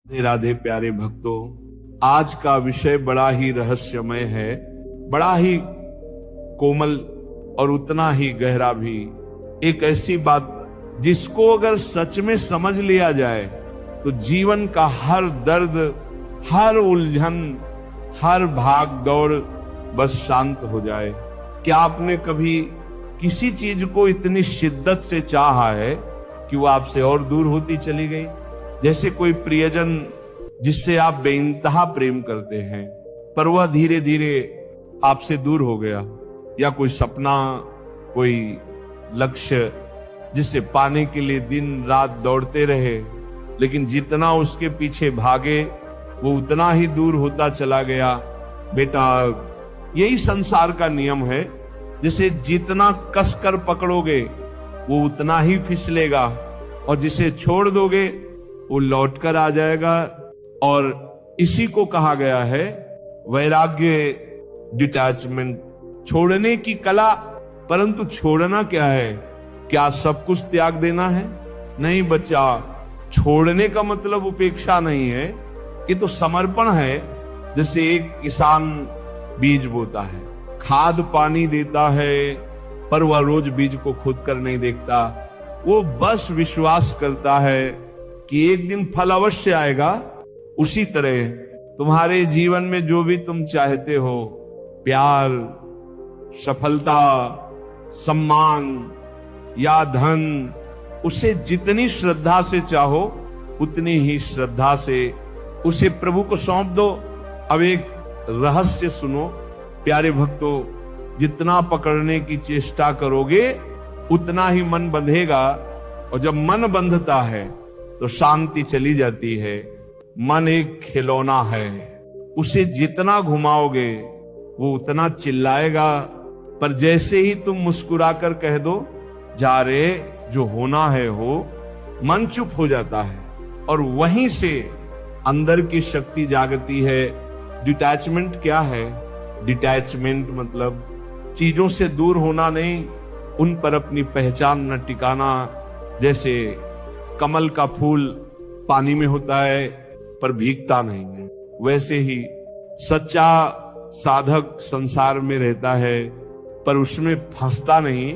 राधे राधे प्यारे भक्तों, आज का विषय बड़ा ही रहस्यमय है, बड़ा ही कोमल और उतना ही गहरा भी। एक ऐसी बात जिसको अगर सच में समझ लिया जाए तो जीवन का हर दर्द, हर उलझन, हर भाग दौड़ बस शांत हो जाए। क्या आपने कभी किसी चीज को इतनी शिद्दत से चाहा है कि वो आपसे और दूर होती चली गई? जैसे कोई प्रियजन जिससे आप बेइंतहा प्रेम करते हैं पर वह धीरे धीरे आपसे दूर हो गया, या कोई सपना, कोई लक्ष्य जिसे पाने के लिए दिन रात दौड़ते रहे लेकिन जितना उसके पीछे भागे वो उतना ही दूर होता चला गया। बेटा, यही संसार का नियम है, जिसे जितना कसकर पकड़ोगे वो उतना ही फिसलेगा और जिसे छोड़ दोगे वो लौटकर आ जाएगा। और इसी को कहा गया है वैराग्य, डिटैचमेंट, छोड़ने की कला। परंतु छोड़ना क्या है? क्या सब कुछ त्याग देना है? नहीं बच्चा, छोड़ने का मतलब उपेक्षा नहीं है, ये तो समर्पण है। जैसे एक किसान बीज बोता है, खाद पानी देता है, पर वह रोज बीज को खोद कर नहीं देखता। वो बस विश्वास करता है कि एक दिन फल अवश्य आएगा। उसी तरह तुम्हारे जीवन में जो भी तुम चाहते हो, प्यार, सफलता, सम्मान या धन, उसे जितनी श्रद्धा से चाहो उतनी ही श्रद्धा से उसे प्रभु को सौंप दो। अब एक रहस्य सुनो प्यारे भक्तों, जितना पकड़ने की चेष्टा करोगे उतना ही मन बंधेगा, और जब मन बंधता है तो शांति चली जाती है। मन एक खिलौना है, उसे जितना घुमाओगे वो उतना चिल्लाएगा, पर जैसे ही तुम मुस्कुराकर कह दो जा रे, जो होना है हो, मन चुप हो जाता है और वहीं से अंदर की शक्ति जागती है। डिटैचमेंट क्या है? डिटैचमेंट मतलब चीजों से दूर होना नहीं, उन पर अपनी पहचान न टिकाना। जैसे कमल का फूल पानी में होता है पर भीगता नहीं है, वैसे ही सच्चा साधक संसार में रहता है पर उसमें फंसता नहीं।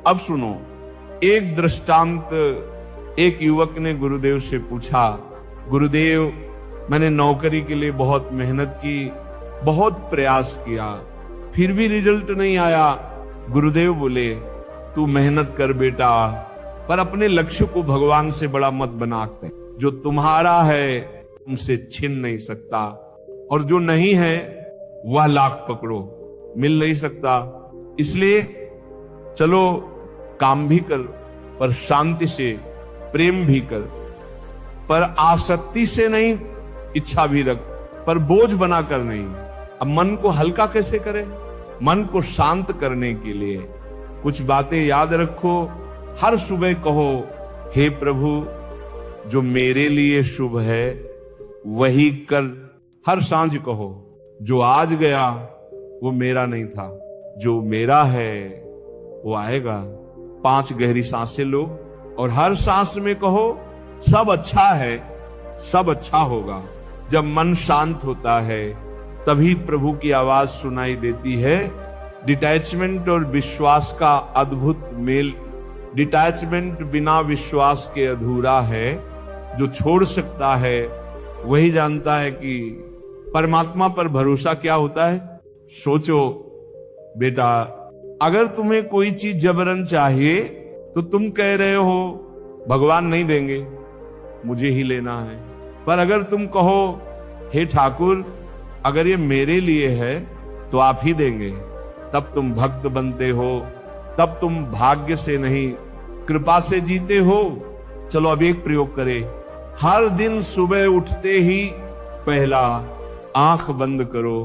अब सुनो, एक दृष्टांत। एक युवक ने गुरुदेव से पूछा, गुरुदेव, मैंने नौकरी के लिए बहुत मेहनत की, बहुत प्रयास किया, फिर भी रिजल्ट नहीं आया। गुरुदेव बोले, तू मेहनत कर बेटा, पर अपने लक्ष्य को भगवान से बड़ा मत बनाते। जो तुम्हारा है तुमसे छिन नहीं सकता, और जो नहीं है वह लाख पकड़ो, मिल नहीं सकता। इसलिए चलो काम भी कर, पर शांति से, प्रेम भी कर, पर आसक्ति से नहीं। इच्छा भी रख, पर बोझ बनाकर नहीं। अब मन को हल्का कैसे करें? मन को शांत करने के लिए कुछ बातें याद रखो। हर सुबह कहो, हे प्रभु, जो मेरे लिए शुभ है वही कर। हर सांझ कहो, जो आज गया वो मेरा नहीं था, जो मेरा है वो आएगा। 5 गहरी सांसें लो और हर सांस में कहो, सब अच्छा है, सब अच्छा होगा। जब मन शांत होता है तभी प्रभु की आवाज सुनाई देती है। डिटैचमेंट और विश्वास का अद्भुत मेल। डिटैचमेंट बिना विश्वास के अधूरा है। जो छोड़ सकता है वही जानता है कि परमात्मा पर भरोसा क्या होता है। सोचो बेटा, अगर तुम्हें कोई चीज जबरन चाहिए तो तुम कह रहे हो भगवान नहीं देंगे, मुझे ही लेना है। पर अगर तुम कहो, हे ठाकुर, अगर ये मेरे लिए है तो आप ही देंगे, तब तुम भक्त बनते हो, तब तुम भाग्य से नहीं कृपा से जीते हो। चलो अब एक प्रयोग करें। हर दिन सुबह उठते ही पहला आंख बंद करो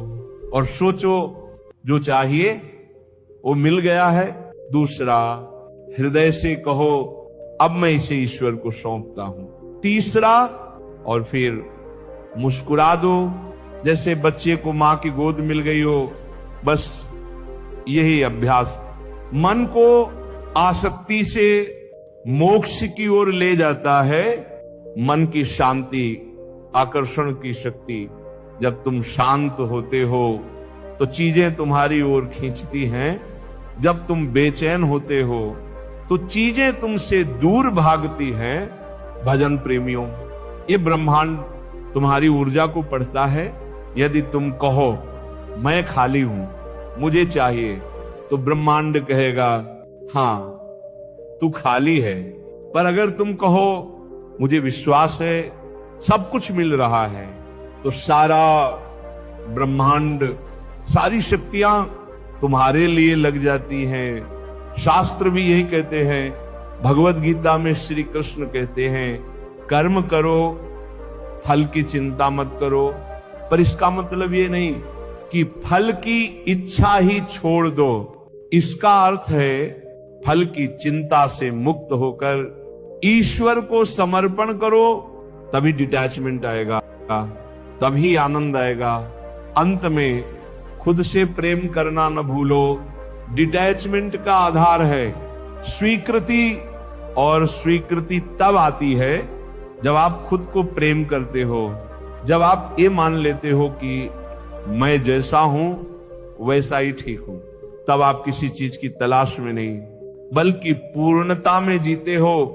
और सोचो, जो चाहिए वो मिल गया है। दूसरा, हृदय से कहो, अब मैं इसे ईश्वर को सौंपता हूं। तीसरा, और फिर मुस्कुरा दो, जैसे बच्चे को मां की गोद मिल गई हो। बस यही अभ्यास मन को आसक्ति से मोक्ष की ओर ले जाता है। मन की शांति आकर्षण की शक्ति। जब तुम शांत होते हो तो चीजें तुम्हारी ओर खींचती हैं, जब तुम बेचैन होते हो तो चीजें तुमसे दूर भागती हैं। भजन प्रेमियों, ये ब्रह्मांड तुम्हारी ऊर्जा को पढ़ता है। यदि तुम कहो मैं खाली हूं, मुझे चाहिए, तो ब्रह्मांड कहेगा हां तू खाली है। पर अगर तुम कहो मुझे विश्वास है, सब कुछ मिल रहा है, तो सारा ब्रह्मांड, सारी शक्तियां तुम्हारे लिए लग जाती हैं। शास्त्र भी यही कहते हैं, भगवत गीता में श्री कृष्ण कहते हैं कर्म करो, फल की चिंता मत करो। पर इसका मतलब ये नहीं कि फल की इच्छा ही छोड़ दो। इसका अर्थ है फल की चिंता से मुक्त होकर ईश्वर को समर्पण करो, तभी डिटैचमेंट आएगा, तभी आनंद आएगा। अंत में खुद से प्रेम करना न भूलो। डिटैचमेंट का आधार है स्वीकृति, और स्वीकृति तब आती है जब आप खुद को प्रेम करते हो, जब आप ये मान लेते हो कि मैं जैसा हूं वैसा ही ठीक हूं। तब आप किसी चीज की तलाश में नहीं, बल्कि पूर्णता में जीते हो।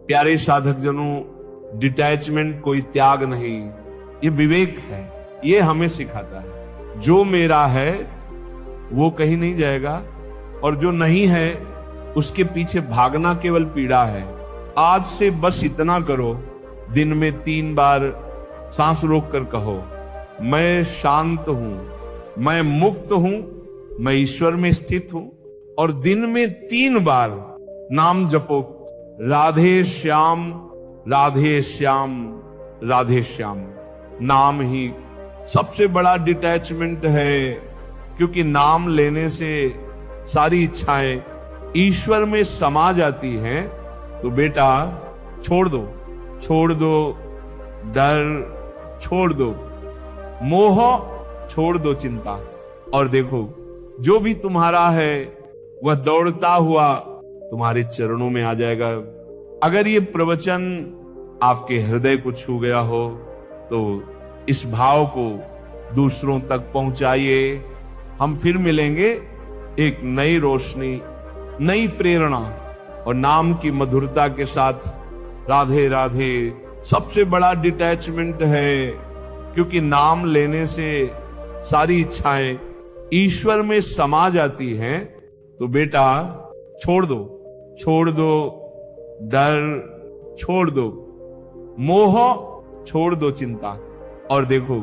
प्यारे साधक जनों, डिटैचमेंट कोई त्याग नहीं, ये विवेक है। ये हमें सिखाता है जो मेरा है वो कहीं नहीं जाएगा, और जो नहीं है उसके पीछे भागना केवल पीड़ा है। आज से बस इतना करो, दिन में 3 बार सांस रोक कर कहो मैं शांत हूं, मैं मुक्त हूं, मैं ईश्वर में स्थित हूं। और दिन में 3 बार नाम जपो, राधे श्याम राधे श्याम राधे श्याम। नाम ही सबसे बड़ा डिटैचमेंट है, क्योंकि नाम लेने से सारी इच्छाएं ईश्वर में समा जाती हैं। तो बेटा छोड़ दो, छोड़ दो डर, छोड़ दो मोह, छोड़ दो चिंता, और देखो जो भी तुम्हारा है वह दौड़ता हुआ तुम्हारे चरणों में आ जाएगा। अगर ये प्रवचन आपके हृदय को छू गया हो तो इस भाव को दूसरों तक पहुंचाइए। हम फिर मिलेंगे एक नई रोशनी, नई प्रेरणा और नाम की मधुरता के साथ। राधे राधे। सबसे बड़ा डिटैचमेंट है, क्योंकि नाम लेने से सारी इच्छाएं ईश्वर में समा जाती हैं। तो बेटा छोड़ दो, छोड़ दो डर, छोड़ दो मोह, छोड़ दो चिंता, और देखो